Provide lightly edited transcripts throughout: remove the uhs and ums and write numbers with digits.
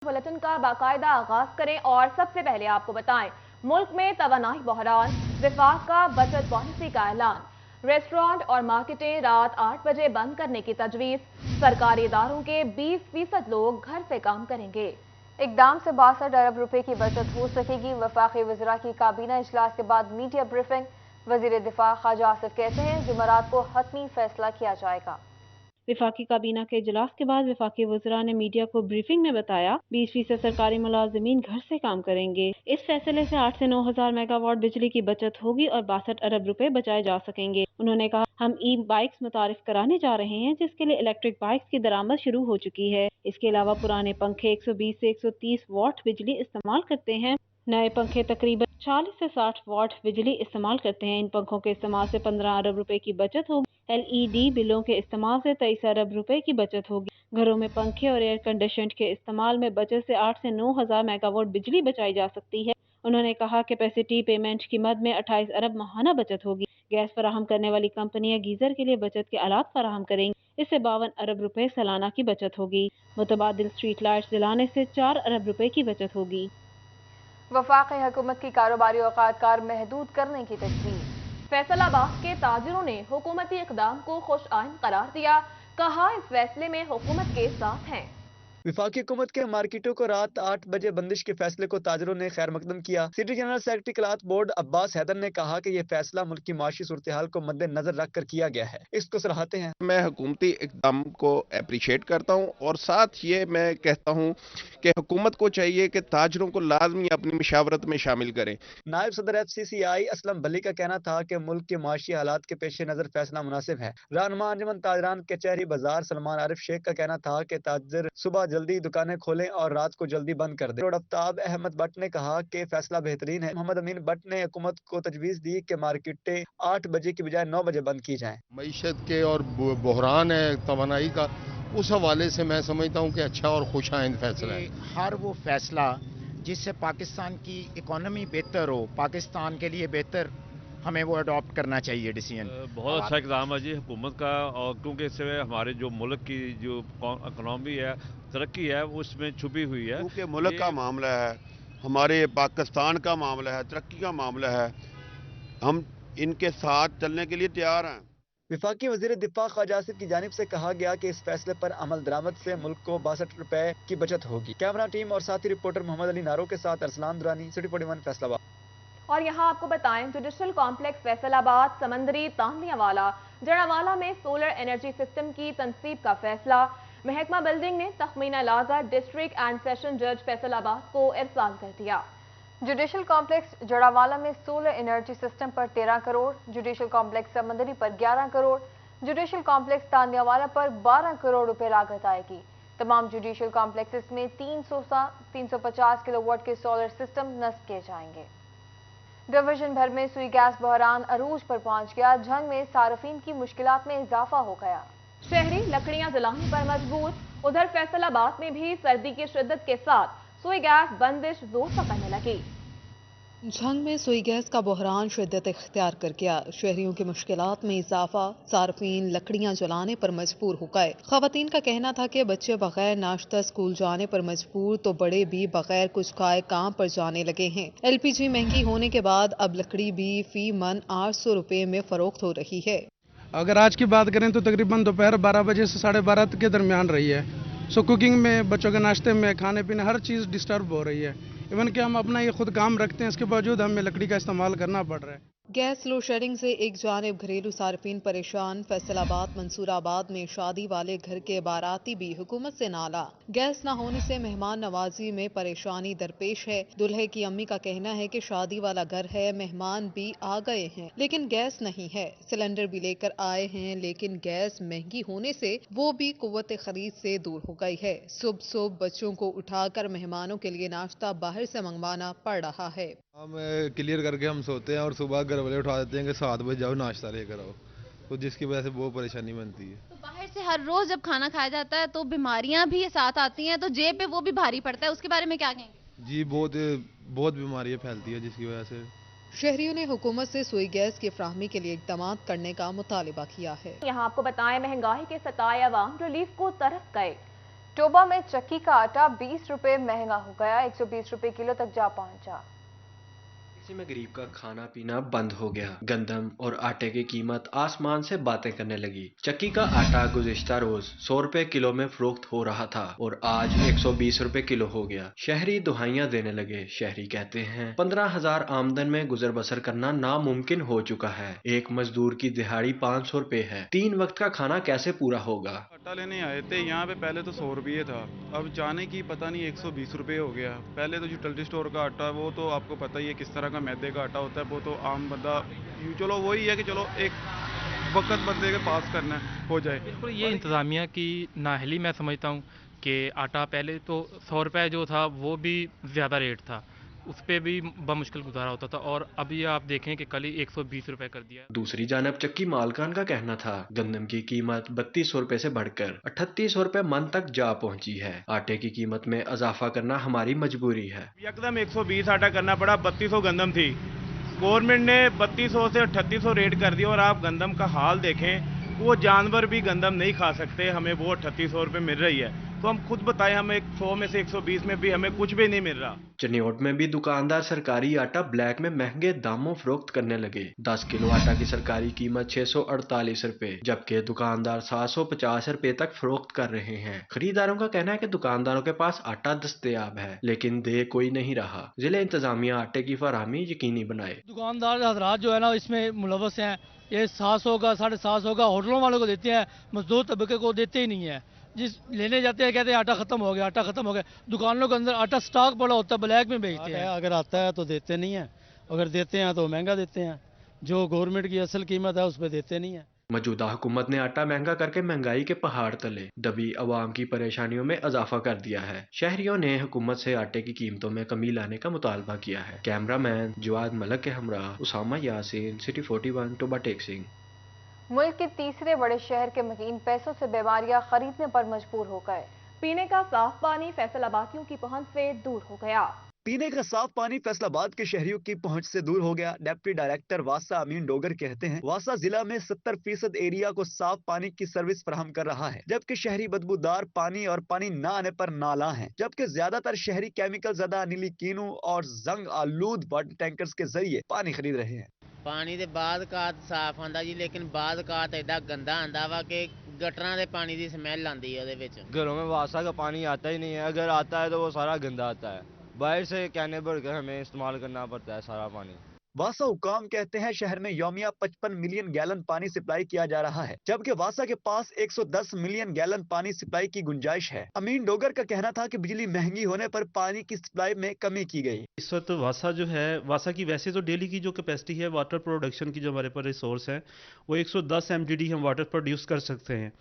Bulletin का बाकायदा आगाज करें और सबसे पहले आपको बताएं, मुल्क में तवानाई बहरान, विफाक का बचत पॉलिसी का ऐलान। रेस्टोरेंट और मार्केटें रात 8 बजे बंद करने की तजवीज। सरकारी इदारों के 20% लोग घर से काम करेंगे। इकदाम से 62 अरब रुपए की बचत हो सकेगी। वफाकी वज़रा की काबीना इजलास के बाद मीडिया ब्रीफिंग। वजीर दिफा ख्वाजा आसिफ कहते हैं जुमेरात को हतमी फैसला किया जाएगा। वफाकी काबीना के इजलास के बाद वफाकी वज़रा ने मीडिया को ब्रीफिंग में बताया 20% सरकारी मुलाजिमीन घर से काम करेंगे। इस फैसले से 8 से 9 हजार मेगावाट बिजली की बचत होगी और 62 अरब रुपए बचाए जा सकेंगे। उन्होंने कहा, हम ई बाइक्स मुतारिफ कराने जा रहे हैं जिसके लिए इलेक्ट्रिक बाइक्स की दरामद शुरू हो चुकी है। इसके अलावा पुराने पंखे 120 से 130 वाट बिजली इस्तेमाल करते हैं। नए पंखे तकरीबन 40 से 60 वाट बिजली इस्तेमाल करते हैं। इन पंखों के इस्तेमाल से 15 अरब रुपए की बचत होगी। LED बिलों के इस्तेमाल से 23 अरब रुपए की बचत होगी। घरों में पंखे और एयर कंडीशन के इस्तेमाल में बचत से 8 से 9 हजार मेगावाट बिजली बचाई जा सकती है। उन्होंने कहा, कैपेसिटी पेमेंट की मद में 28 अरब माहाना बचत होगी। गैस फराहम करने वाली कंपनियां गीजर के लिए बचत के आलात फराहम करेंगी। इससे 52 अरब रुपए सालाना की बचत होगी। मुतबादिल स्ट्रीट लाइट्स दिलाने से 4 अरब रुपए की बचत होगी। वफाकी हुकूमत की कारोबारी औकात महदूद करने की तजवीज़। फैसलाबाद के ताजिरों ने हुकूमती इक़दाम को खुश आइन करार दिया। कहा, इस फैसले में हुकूमत के साथ हैं। वफाकी हुकूमत के मार्केटों को रात 8 बजे बंदिश के फैसले को ताजरों ने खैर मकदम किया। City general secretary cloth board Abbas Haider ने कहा कि यह फैसला मुल्क की माशी सूरत हाल को मद्देनजर रख कर किया गया है। इसको सराहते हैं। मैं हुकूमती इक़दाम को अप्रिशिएट करता हूँ और साथ ये मैं कहता हूँ कि हुकूमत को चाहिए कि ताजरों को लाजमी अपनी मशावरत में शामिल करें। नायब सदर FCCI असलम भली का कहना था कि मुल्क के माशी हालात के पेश नजर फैसला मुनासिब है। रहनुमा अंजुमन ताजरान कचहरी बाजार सलमान आरिफ शेख का कहना था कि ताजर सुबह जल्दी दुकानें खोलें और रात को जल्दी बंद कर दें। आफ्ताब अहमद भट्ट ने कहा कि फैसला बेहतरीन है। मोहम्मद अमीन भट्ट ने हुकूमत को तजवीज दी कि मार्केटें 8 बजे की बजाय 9 बजे बंद की जाएं। मईशत के और बहरान है तवानाई का, उस हवाले से मैं समझता हूँ कि अच्छा और खुश आइंद फैसला है। हर वो फैसला जिससे पाकिस्तान की इकोनॉमी बेहतर हो, पाकिस्तान के लिए बेहतर, हमें वो अडॉप्ट करना चाहिए डिसीजन। बहुत अच्छा इक़दाम है जी हुकूमत का, और क्योंकि इससे हमारे जो मुल्क की जो इकनॉमी है, तरक्की है, वो उसमें छुपी हुई है। क्योंकि मुल्क का मामला है, हमारे पाकिस्तान का मामला है, तरक्की का मामला है, हम इनके साथ चलने के लिए तैयार हैं। वफाकी वजीर दिफा ख्वाजा आसिफ की जानिब से कहा गया कि इस फैसले पर अमल दरामद से मुल्क को 62 रुपए की बचत होगी। कैमरा टीम और साथी रिपोर्टर मोहम्मद अली नारो के साथ अरसलान दुरानी, सिटी 41 फैसलाबाद। और यहाँ आपको बताएं, जुडिशल कॉम्प्लेक्स फैसलाबाद, समंदरी तांदियावाला, जड़ावाला में सोलर एनर्जी सिस्टम की तनसीब का फैसला। महकमा बिल्डिंग ने तखमीना लागत डिस्ट्रिक्ट एंड सेशन जज फैसलाबाद को इरसाल कर दिया। जुडिशल कॉम्प्लेक्स जड़ावाला में सोलर एनर्जी सिस्टम पर 13 करोड़, जुडिशल कॉम्प्लेक्स समंदरी पर 11 करोड़, जुडिशल कॉम्प्लेक्स तांदियावाला पर 12 करोड़ रुपए लागत आएगी। तमाम जुडिशल कॉम्प्लेक्सेस में 350 किलोवाट के सोलर सिस्टम नस्ब किए जाएंगे। डिवीजन भर में सुई गैस बहरान अरूज पर पहुंच गया। जंग में सार्फिन की मुश्किलात में इजाफा हो गया। शहरी लकड़ियां जलाने पर मजबूर। उधर फैसलाबाद में भी सर्दी की शिद्दत के साथ सुई गैस बंदिश जोर पकड़ने लगी। झंग में सुई गैस का बहरान शिद्दत इख्तियार कर गया। शहरियों की मुश्किलात में इजाफा, सार्फिन लकड़ियां जलाने पर मजबूर हो गए। खवातीन का कहना था कि बच्चे बगैर नाश्ता स्कूल जाने पर मजबूर, तो बड़े भी बगैर कुछ खाए काम पर जाने लगे हैं। LPG महंगी होने के बाद अब लकड़ी भी फी मन 800 रुपए में फरोख्त हो रही है। अगर आज की बात करें तो तकरीबन दोपहर 12 बजे से 12:30 के दरमियान रही है। सो कुकिंग में, बच्चों के नाश्ते में, खाने पीने हर चीज़ डिस्टर्ब हो रही है। इवन कि हम अपना ये खुद काम रखते हैं, इसके बावजूद हमें लकड़ी का इस्तेमाल करना पड़ रहा है। गैस लोड शेडिंग से एक जानिब घरेलू सार्फिन परेशान। फैसलाबाद मंसूराबाद में शादी वाले घर के बाराती भी हुकूमत से नाला। गैस न होने से मेहमान नवाजी में परेशानी दरपेश है। दुल्हे की अम्मी का कहना है कि शादी वाला घर है, मेहमान भी आ गए हैं लेकिन गैस नहीं है। सिलेंडर भी लेकर आए हैं लेकिन गैस महंगी होने से वो भी कुव्वत खरीद से दूर हो गई है। सुबह सुबह बच्चों को उठाकर मेहमानों के लिए नाश्ता बाहर से मंगवाना पड़ रहा है। हम क्लियर करके हम सोते हैं और सुबह घर वाले उठा देते हैं कि 7 बजे जाओ नाश्ता लेकर आओ, तो जिसकी वजह से बहुत परेशानी बनती है। तो बाहर से हर रोज जब खाना खाया जाता है तो बीमारियां भी साथ आती हैं, तो जेब पे वो भी भारी पड़ता है, उसके बारे में क्या कहेंगे? जी बहुत बीमारियां फैलती है जिसकी वजह से। शहरियों ने हुकूमत से सुई गैस की फ्राहमी के लिए इक़दाम करने का मुतालिबा किया है। यहाँ आपको बताएं, महंगाई के सताए अवाम रिलीफ को तरस गए। टोबा में चक्की का आटा 20 रुपए महंगा हो गया, 120 रुपए किलो तक जा पहुंचा। इसी में गरीब का खाना पीना बंद हो गया। गंदम और आटे की कीमत आसमान से बातें करने लगी। चक्की का आटा गुज़िश्ता रोज 100 रुपए किलो में फरोख्त हो रहा था और आज 120 रुपए किलो हो गया। शहरी दुहाइयां देने लगे। शहरी कहते हैं 15,000 आमदन में गुजर बसर करना नामुमकिन हो चुका है। एक मजदूर की दिहाड़ी 500 रुपए है। 3 वक्त का खाना कैसे पूरा होगा? आटा लेने आए थे यहाँ पे, पहले तो 100 रुपये था, अब जाने की पता नहीं 120 रुपये हो गया। पहले तो जो यूटिलिटी स्टोर का आटा है वो तो आपको पता ही है किस तरह का मैदे का आटा होता है, वो तो आम बंदा चलो वही है कि चलो एक वक्त बंदे के पास करना हो जाए। बिल्कुल, ये इंतज़ामिया की नाअहली मैं समझता हूँ कि आटा पहले तो 100 रुपये जो था वो भी ज़्यादा रेट था, उस पर भी बमुश्किल गुजारा होता था, और अभी आप देखें कि कल ही 120 रुपए कर दिया। दूसरी जानब चक्की मालकान का कहना था गंदम की कीमत 3200 रुपए से बढ़कर 3800 रुपए मन तक जा पहुंची है। आटे की कीमत में इजाफा करना हमारी मजबूरी है। एकदम 120 आटा करना पड़ा। 3200 गंदम थी, गवर्नमेंट ने 3200 से 3800 रेट कर दिया, और आप गंदम का हाल देखें, वो जानवर भी गंदम नहीं खा सकते। हमें वो 3800 रुपये मिल रही है, तो हम खुद बताएं, हमें 100 में से 120 में भी हमें कुछ भी नहीं मिल रहा। चनियोट में भी दुकानदार सरकारी आटा ब्लैक में महंगे दामों फरोख्त करने लगे। 10 किलो आटा की सरकारी कीमत 648 रुपए, जबकि दुकानदार 750 रुपए तक फरोख्त कर रहे हैं। खरीदारों का कहना है कि दुकानदारों के पास आटा दस्तयाब है, लेकिन दे कोई नहीं रहा। जिले इंतजामिया आटे की फराहमी यकीनी बनाए। दुकानदार हजरात जो है ना इसमें मुलव्वस हैं, ये 700 का 750 का होटलों वालों को देते हैं, मजदूर तबके को देते ही नहीं है। जिस लेने जाते हैं कहते हैं आटा खत्म हो गया, आटा खत्म हो गया। दुकानों के अंदर आटा स्टॉक पड़ा होता है, ब्लैक में बेचते हैं। अगर आता है तो देते नहीं है, अगर देते हैं तो महंगा देते हैं, जो गवर्नमेंट की असल कीमत है उस पर देते नहीं है। मौजूदा हुकूमत ने आटा महंगा करके महंगाई के पहाड़ तले दबी अवाम की परेशानियों में इजाफा कर दिया है। शहरियों ने हुकूमत से आटे की कीमतों में कमी लाने का मुतालबा किया है। कैमरामैन जवाद मलक के हमरा उसामा यासीन, सिटी 41, टोबा टेक सिंह। मुल्क के तीसरे बड़े शहर के मकीन पैसों से बीमारियां खरीदने पर मजबूर हो गए। पीने का साफ पानी फैसलाबादियों की पहुंच से दूर हो गया। पीने का साफ पानी फैसलाबाद के शहरियों की पहुंच से दूर हो गया। डिप्टी डायरेक्टर वासा अमीन डोगर कहते हैं वासा जिला में 70% एरिया को साफ पानी की सर्विस फराहम कर रहा है, जबकि शहरी बदबूदार पानी और पानी न आने पर नाला हैं, जबकि ज्यादातर शहरी केमिकल ज़दा नीली कीनू और जंग आलूद वाटर टैंकर्स के जरिए पानी खरीद रहे हैं। पानी दे बाद कात साफ आंदा जी, लेकिन बाद कात एडा गंदा आंदा वा कि गटरां दे पानी दी स्मैल आंदी है। घरों में वासा का पानी आता ही नहीं है, अगर आता है तो वो सारा गंदा आता है। बाहर से कैने भर कर हमें इस्तेमाल करना पड़ता है सारा पानी। वासा हुकाम कहते हैं शहर में यौमिया 55 मिलियन गैलन पानी सप्लाई किया जा रहा है, जबकि वासा के पास 110 मिलियन गैलन पानी सप्लाई की गुंजाइश है। अमीन डोगर का कहना था कि बिजली महंगी होने पर पानी की सप्लाई में कमी की गई। इस वक्त वासा जो है, वासा की वैसे तो डेली की जो कैपेसिटी है वाटर प्रोडक्शन की, जो हमारे पास रिसोर्स है वो 110 MGD हम वाटर प्रोड्यूस कर सकते हैं,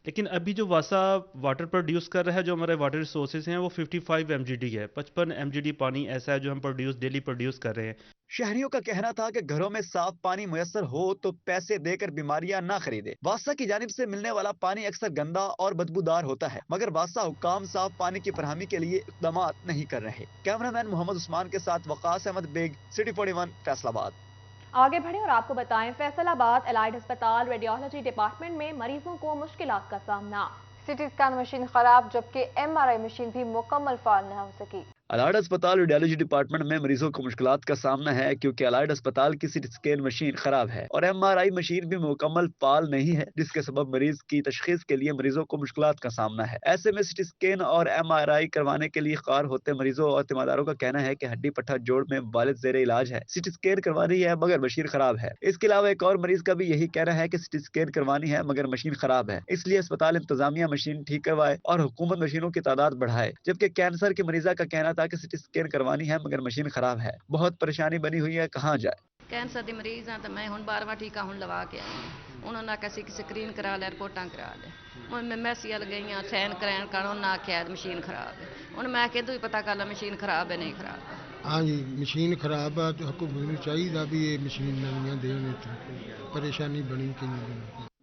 लेकिन अभी जो वासा वाटर प्रोड्यूस कर रहा है, जो हमारे वाटर रिसोर्सेज हैं वो 55 MGD है। 55 MGD पानी ऐसा है जो हम डेली प्रोड्यूस कर रहे हैं। शहरियों का कहना था कि घरों में साफ पानी मुयस्सर हो तो पैसे देकर बीमारियां ना खरीदे। वासा की जानिब से मिलने वाला पानी अक्सर गंदा और बदबूदार होता है, मगर वासा हुकाम साफ पानी की फरहमी के लिए इक़दाम नहीं कर रहे। कैमरामैन मोहम्मद उस्मान के साथ वकास अहमद बेग, सिटी 41, फैसलाबाद। आगे बढ़े और आपको बताएं फैसलाबाद एलाइड अस्पताल रेडियोलॉजी डिपार्टमेंट में मरीजों को मुश्किलात का सामना। सिटी स्कैन मशीन खराब, जबकि MRI मशीन भी मुकम्मल फाल न हो सकी। अलाइड अस्पताल रेडियोलॉजी डिपार्टमेंट में मरीजों को मुश्किलात का सामना है, क्योंकि अलाइड अस्पताल की सीटी स्कैन मशीन खराब है और MRI मशीन भी मुकम्मल फाल नहीं है, जिसके सबब मरीज की तशखीस के लिए मरीजों को मुश्किलात का सामना है। ऐसे में सीटी स्कैन और MRI करवाने के लिए ख्वार होते मरीजों और तीमारदारों का कहना है कि हड्डी पट्टा जोड़ में वालिद ज़ेर इलाज है, सीटी स्कैन करवानी है मगर मशीन खराब है। इसके अलावा एक और मरीज का भी यही कहना है कि सीटी स्कैन करवानी है मगर मशीन खराब है, इसलिए अस्पताल इंतजामिया मशीन ठीक करवाए और हुकूमत मशीनों की तादाद बढ़ाए। जबकि कैंसर की मरीजा का कहना था कि सीटी स्कैन करवानी है मगर मशीन खराब है, बहुत परेशानी बनी हुई है, कहाँ जाए। कैंसर के मरीज हैं तो मैं हूँ 12वां टीका हूँ लवा के आई हूँ, उन्होंने किसी की स्क्रीन करा लिया, रिपोर्टा करा लिया, हूँ मैं मैसीएल गई हाँ सैन करैन कर, उन्हें आख्या मशीन खराब है, हूँ मैं कि तू पता कर ला मशीन खराब है नहीं खराब है। हाँ जी मशीन खराब है, तो हुकूमत नूं चाहिए भी ये मशीन नवीं देन, परेशानी बनी कि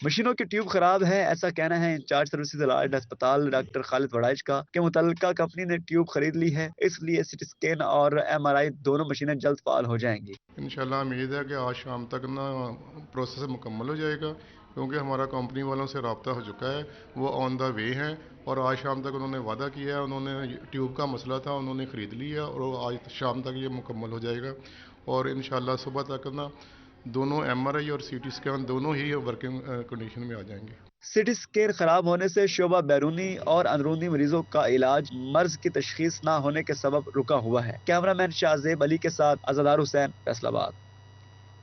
मशीनों की ट्यूब खराब है, ऐसा कहना है इंचार्ज सर्विसेज अलाइड अस्पताल डॉक्टर खालिद वड़ाइच का कि मुतल्लिका कंपनी ने ट्यूब खरीद ली है, इसलिए सिटी स्कैन और MRI दोनों मशीनें जल्द फाल हो जाएंगी। इंशाल्लाह उम्मीद है कि आज शाम तक ना प्रोसेस मुकम्मल हो जाएगा, क्योंकि हमारा कंपनी वालों से रब्ता हो चुका है, वो ऑन द वे हैं और आज शाम तक उन्होंने वादा किया है, उन्होंने ट्यूब का मसला था उन्होंने ख़रीद लिया और आज शाम तक ये मुकम्मल हो जाएगा और इंशाल्लाह सुबह तक ना दोनों MRI और CT स्कैन दोनों ही वर्किंग कंडीशन में आ जाएंगे। सिटी स्कैन खराब होने से शोबा बैरूनी और अंदरूनी मरीजों का इलाज मर्ज की तशखीस न होने के सबब रुका हुआ है। कैमरामैन शाहजेब अली के साथ अज़ादार हुसैन, फैसलाबाद।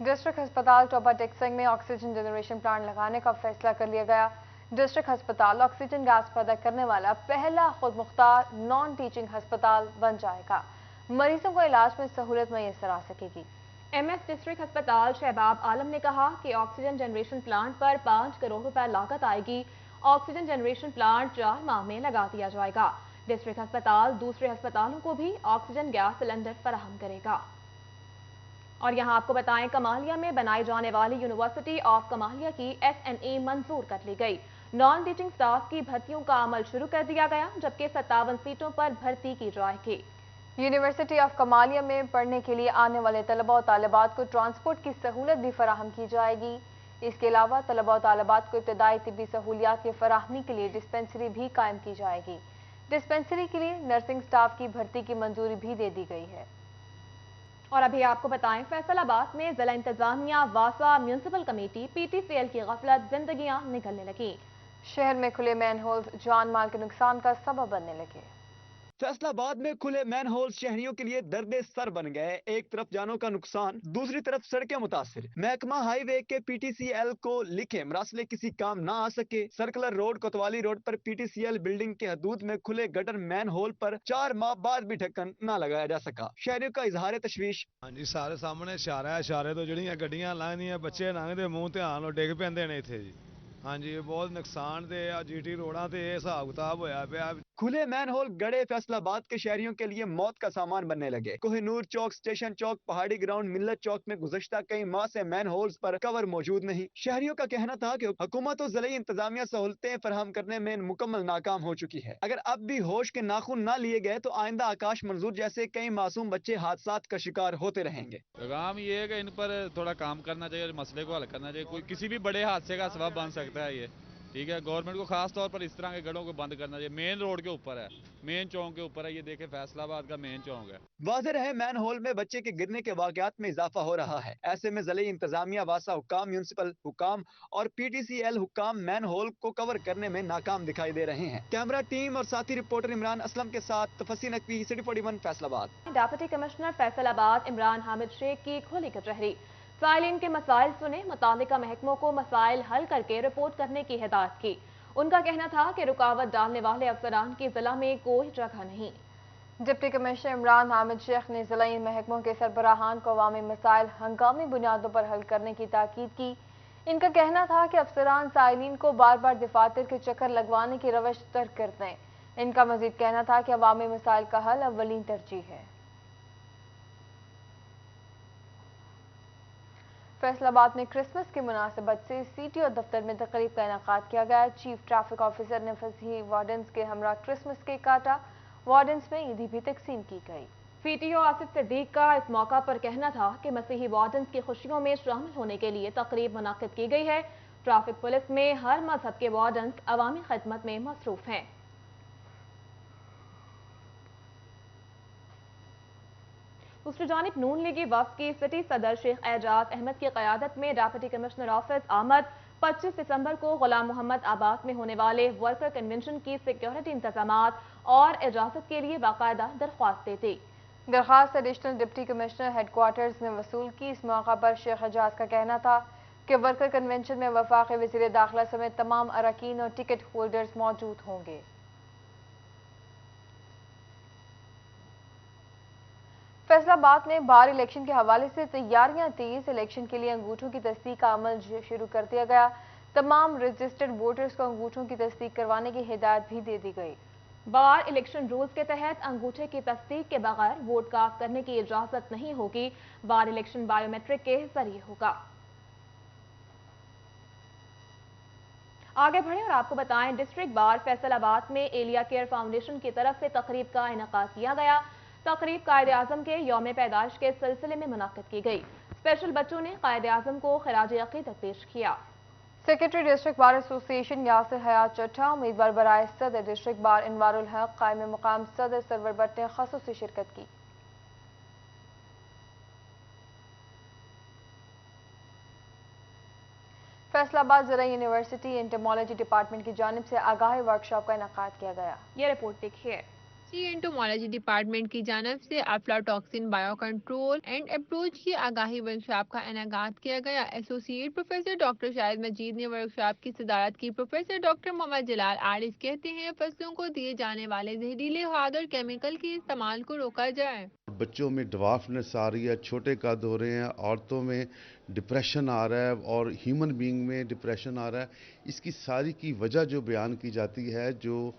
डिस्ट्रिक्ट अस्पताल टोबा टेक्सिंग में ऑक्सीजन जनरेशन प्लांट लगाने का फैसला कर लिया गया। डिस्ट्रिक्ट अस्पताल ऑक्सीजन गैस पैदा करने वाला पहला खुद मुख्तार नॉन टीचिंग अस्पताल बन जाएगा। मरीजों को इलाज में सहूलत मैसर आ सकेगी। MS डिस्ट्रिक्ट अस्पताल शहबाब आलम ने कहा कि ऑक्सीजन जनरेशन प्लांट पर 5 करोड़ रुपए लागत आएगी। ऑक्सीजन जनरेशन प्लांट 4 माह में लगा दिया जाएगा। डिस्ट्रिक्ट अस्पताल दूसरे अस्पतालों को भी ऑक्सीजन गैस सिलेंडर फराहम करेगा। और यहाँ आपको बताएं, कमालिया में बनाई जाने वाली यूनिवर्सिटी ऑफ कमालिया की SNA मंजूर कर ली गई। नॉन टीचिंग स्टाफ की भर्तियों का अमल शुरू कर दिया गया, जबकि 57 सीटों पर भर्ती की जाएगी। यूनिवर्सिटी ऑफ कमालिया में पढ़ने के लिए आने वाले तलबा और तालिबात को ट्रांसपोर्ट की सहूलत भी फराहम की जाएगी। इसके अलावा तलबा और तालिबात को इब्तदाई तिब्बी सहूलियात की फराहमी के लिए डिस्पेंसरी भी कायम की जाएगी। डिस्पेंसरी के लिए नर्सिंग स्टाफ की भर्ती की मंजूरी भी दे दी गई है। और अभी आपको बताएं, फैसलाबाद में जिला इंतजामिया, वासा म्यूनिसिपल कमेटी, PTCL की गफलत, जिंदगियां निकलने लगी। शहर में खुले मैन होल्स जान माल के नुकसान का सबब बनने लगे। फैसलाबाद में खुले मैन होल शहरियों के लिए दर्दे सर बन गए। एक तरफ जानों का नुकसान, दूसरी तरफ सड़कें मुतासिर। महकमा हाईवे के PTCL को लिखे मरासले किसी काम ना आ सके। सर्कुलर रोड कोतवाली रोड पर PTCL बिल्डिंग के हदूद में खुले गटर मैन होल पर 4 माह बाद भी ढक्कन न लगाया जा सका। शहरियों का इजहार तशवीश। हाँ जी, सारे सामने इशारे तो जड़ियां गड्डियां लंघदियां बच्चे लंघदे मूंह ध्यान डिग पैंदे ने इत्थे जी। हाँ जी, बहुत नुकसान ते GT रोडां ते हिसाब किताब होया पिया। खुले मैन होल गड़े फैसलाबाद के शहरियों के लिए मौत का सामान बनने लगे। कोहिनूर चौक, स्टेशन चौक, पहाड़ी ग्राउंड, मिल्लत चौक में गुज़श्ता कई माह से मैन होल्स पर कवर मौजूद नहीं। शहरियों का कहना था कि हुकूमत और ज़िला इंतजामिया सहूलतें फराहम करने में मुकम्मल नाकाम हो चुकी है। अगर अब भी होश के नाखून न लिए गए तो आइंदा आकाश मंजूर जैसे कई मासूम बच्चे हादसात का शिकार होते रहेंगे। पैगाम ये है कि इन पर थोड़ा काम करना चाहिए, मसले को हल करना चाहिए। कोई किसी भी बड़े हादसे का सबब बन सकता है ये, ठीक है। गवर्नमेंट को खास तौर पर इस तरह के गढ़ों को बंद करना चाहिए। मेन रोड के ऊपर है, मेन चौक के ऊपर है। ये देखे फैसलाबाद का मेन चौक है। वाज़ेह रहे मैन होल में बच्चे के गिरने के वाकयात में इजाफा हो रहा है। ऐसे में ज़िले इंतजामिया, वासा हुकाम, म्यूनिसिपल हुकाम और PTCL हुकाम मैन होल को कवर करने में नाकाम दिखाई दे रहे हैं। कैमरा टीम और साथी रिपोर्टर इमरान असलम के साथ तफसी Naqvi, city 41 Faisalabad. Deputy commissioner Faisalabad Imran Hamid Sheikh की खुली कचहरी। साइलिन के मसाइल सुने, मुतालिका महकमों को मसाइल हल करके रिपोर्ट करने की हिदायत की। उनका कहना था कि रुकावट डालने वाले अफसरान की जिला में कोई जगह नहीं। डिप्टी कमिश्नर इमरान हामिद शेख ने जिला महकमों के सरबराहान को अवामी मसाइल हंगामी बुनियादों पर हल करने की ताकीद की। इनका कहना था कि अफसरान साइलिन को बार बार दफातर के चक्कर लगवाने की रवश तर्क करते हैं। इनका मजीद कहना था कि अवामी मसाइल का हल अव्वलीन तरजीह है। फैसलाबाद में क्रिसमस की मुनासिबत से सिटी और दफ्तर में तकरीब का इनेकाद किया गया। चीफ ट्रैफिक ऑफिसर ने फसीह वार्डन्स के हमरा क्रिसमस केक काटा। वार्डन्स में ईदी भी तकसीम की गई। PTO आसिफ सिद्दीक का इस मौका पर कहना था कि मसीही वार्डन्स की खुशियों में शामिल होने के लिए तकरीब मुनाकिद की गई है। ट्रैफिक पुलिस में हर मजहब के वार्डन्स अवामी खिदमत में मसरूफ हैं। दूसरी जानिब नून लीगी वफ्द की सिटी सदर शेख एजाज अहमद की क़यादत में डिप्टी कमिश्नर ऑफिस आमद 25 दिसंबर को गुलाम मोहम्मद आबाद में होने वाले वर्कर कन्वेंशन की सिक्योरिटी इंतजामात और इजाजत के लिए बाकायदा दरख्वास्त दी। दरख्वास्त एडिशनल डिप्टी कमिश्नर हेडक्वार्टर्स ने वसूल की। इस मौका पर शेख एजाज का कहना था कि वर्कर कन्वेंशन में वफाकी वज़ीर दाखिला समेत तमाम अरकान और टिकट होल्डर्स मौजूद होंगे। फैसलाबाद में बार इलेक्शन के हवाले से तैयारियां तेज। इलेक्शन के लिए अंगूठों की तस्दीक का अमल शुरू कर दिया गया। तमाम रजिस्टर्ड वोटर्स को अंगूठों की तस्दीक करवाने की हिदायत भी दे दी गई। बार इलेक्शन रूल्स के तहत अंगूठे की तस्दीक के बगैर वोट कास्ट करने की इजाजत नहीं होगी। बार इलेक्शन बायोमेट्रिक के जरिए होगा। آگے بڑھیں اور آپ کو بتائیں ڈسٹرکٹ بار فیصل آباد میں ایلیا کیئر فاؤنڈیشن کی طرف سے تقریب کا انعقاد کیا گیا۔ تقریب قائد اعظم کے یوم پیدائش کے سلسلے میں منعقد کی گئی۔ اسپیشل بچوں نے قائد اعظم کو خراج عقیدت پیش کیا۔ سیکرٹری ڈسٹرکٹ بار ایسوسی ایشن یاسر حیات چٹھا، امیدوار برائے صدر ڈسٹرکٹ بار انوار الحق، قائم مقام صدر سرور بٹ نے خصوصی شرکت کی۔ فیصل آباد زرعی یونیورسٹی انٹمالوجی ڈپارٹمنٹ کی جانب سے آگاہی ورکشاپ کا انعقاد کیا گیا۔ یہ رپورٹ دیکھیے۔ انٹومالوجی ڈپارٹمنٹ کی جانب سے افلاٹاکسن بایو کنٹرول اینڈ اپروچ کی آگاہی ورکشاپ کا انعقاد کیا گیا۔ ایسوسیٹ پروفیسر ڈاکٹر شاہد مجید نے ورکشاپ کی صدارت کی۔ پروفیسر ڈاکٹر محمد جلال عارف کہتے ہیں فصلوں کو دیے جانے والے زہریلے کھاد اور کیمیکل کے استعمال کو روکا جائے۔ بچوں میں ڈوارفنس آ رہی ہے، چھوٹے قد ہو رہے ہیں، عورتوں میں ڈپریشن آ رہا ہے اور ہیومن بینگ میں ڈپریشن آ رہا ہے۔ اس کی ساری کی وجہ جو بیان کی جاتی ہے، جو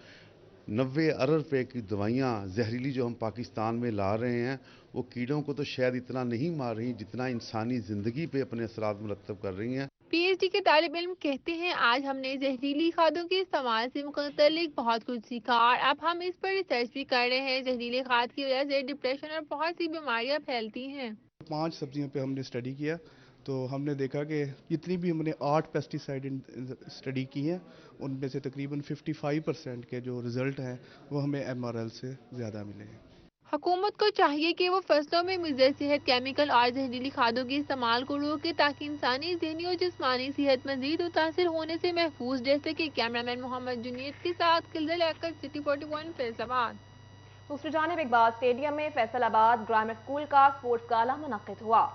90 ارب روپے کی دوائیاں زہریلی جو ہم پاکستان میں لا رہے ہیں، وہ کیڑوں کو تو شاید اتنا نہیں مار رہی جتنا انسانی زندگی پہ اپنے اثرات مرتب کر رہی ہیں۔ پی ایچ ڈی کے طالب علم کہتے ہیں آج ہم نے زہریلی کھادوں کے استعمال سے متعلق بہت کچھ سیکھا اور اب ہم اس پر ریسرچ بھی کر رہے ہیں۔ زہریلے کھاد کی وجہ سے ڈپریشن اور بہت سی بیماریاں پھیلتی ہیں۔ 5 سبزیوں پہ ہم نے اسٹڈی کیا تو ہم نے دیکھا کہ جتنی بھی ہم نے 8 پیسٹی سائڈ اسٹڈی کی ہیں ان میں سے تقریباً 55% کے جو رزلٹ ہیں وہ ہمیں MRL سے زیادہ ملے ہیں۔ حکومت کو چاہیے کہ وہ فصلوں میں مضر صحت کیمیکل اور زہریلی کھادوں کے استعمال کو روکے تاکہ انسانی ذہنی اور جسمانی صحت مزید متاثر ہونے سے محفوظ۔ جیسے کہ کیمرامین محمد جنید کے ساتھ کلزل ایکر سٹی 41 فیصل آباد۔ دوسری جانب اقبال اسٹیڈیم میں فیصل آباد گرامر اسکول کا سپورٹس گالا منعقد ہوا۔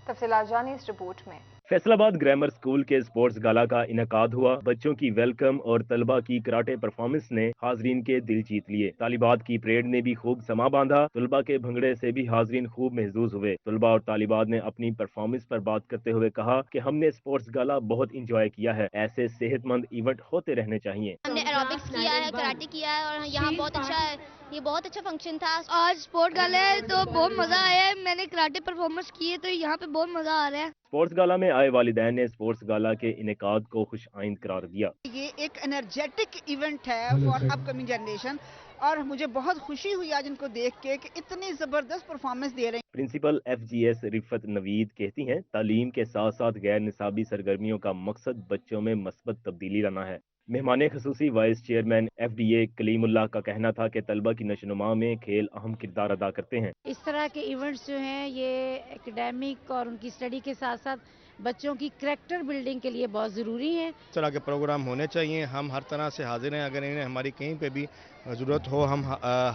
تفصیلات جانی اس رپورٹ میں۔ فیصل آباد گرامر اسکول کے سپورٹس گالا کا انعقاد ہوا۔ بچوں کی ویلکم اور طلبہ کی کراٹے پرفارمنس نے حاضرین کے دل جیت لیے۔ طالبات کی پریڈ نے بھی خوب سما باندھا۔ طلبہ کے بھنگڑے سے بھی حاضرین خوب محظوظ ہوئے۔ طلبہ اور طالبات نے اپنی پرفارمنس پر بات کرتے ہوئے کہا کہ ہم نے سپورٹس گالا بہت انجوائے کیا ہے۔ ایسے صحت مند ایونٹ ہوتے رہنے چاہیے۔ ہم نے ایروبکس کیا ہے، کراٹے کیا ہے اور یہاں بہت اچھا ہے، یہ بہت اچھا فنکشن تھا۔ آج سپورٹ گالا ہے تو بہت مزہ آیا ہے۔ میں نے کراٹے پرفارمنس کی ہے تو یہاں پہ بہت مزہ آ رہا ہے۔ سپورٹس گالا میں آئے والدین نے سپورٹس گالا کے انعقاد کو خوش آئند قرار دیا۔ یہ ایک انرجیٹک ایونٹ ہے فار اپ کمنگ جنریشن اور مجھے بہت خوشی ہوئی آج ان کو دیکھ کے کہ اتنی زبردست پرفارمنس دے رہے ہیں۔ پرنسپل FGS رفت نوید کہتی ہیں تعلیم کے ساتھ ساتھ غیر نصابی سرگرمیوں کا مقصد بچوں میں مثبت تبدیلی لانا ہے۔ مہمان خصوصی وائس چیئرمین FDA کلیم اللہ کا کہنا تھا کہ طلبہ کی نشوونما میں کھیل اہم کردار ادا کرتے ہیں۔ اس طرح کے ایونٹس جو ہیں یہ ایکیڈیمک اور ان کی اسٹڈی کے ساتھ ساتھ بچوں کی کریکٹر بلڈنگ کے لیے بہت ضروری ہیں۔ اس طرح کے پروگرام ہونے چاہیے۔ ہم ہر طرح سے حاضر ہیں، اگر انہیں ہماری کہیں پہ بھی ضرورت ہو ہم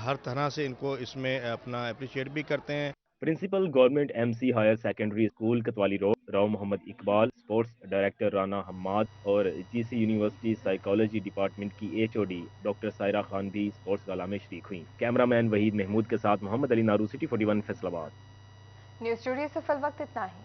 ہر طرح سے ان کو اس میں اپنا اپریشیٹ بھی کرتے ہیں۔ Principal government MC higher secondary school Kotwali road Rao Muhammad Iqbal, sports director Rana Hammad اور GC یونیورسٹی سائیکالوجی ڈپارٹمنٹ کی HOD ڈاکٹر سائرہ خان بھی سپورٹس گالا میں شریک ہوئیں۔ کیمرامین وحید محمود کے ساتھ محمد علی نارو، سٹی 41 فیصل آباد۔ نیوز اسٹوڈیو سے فی الوقت اتنا ہی۔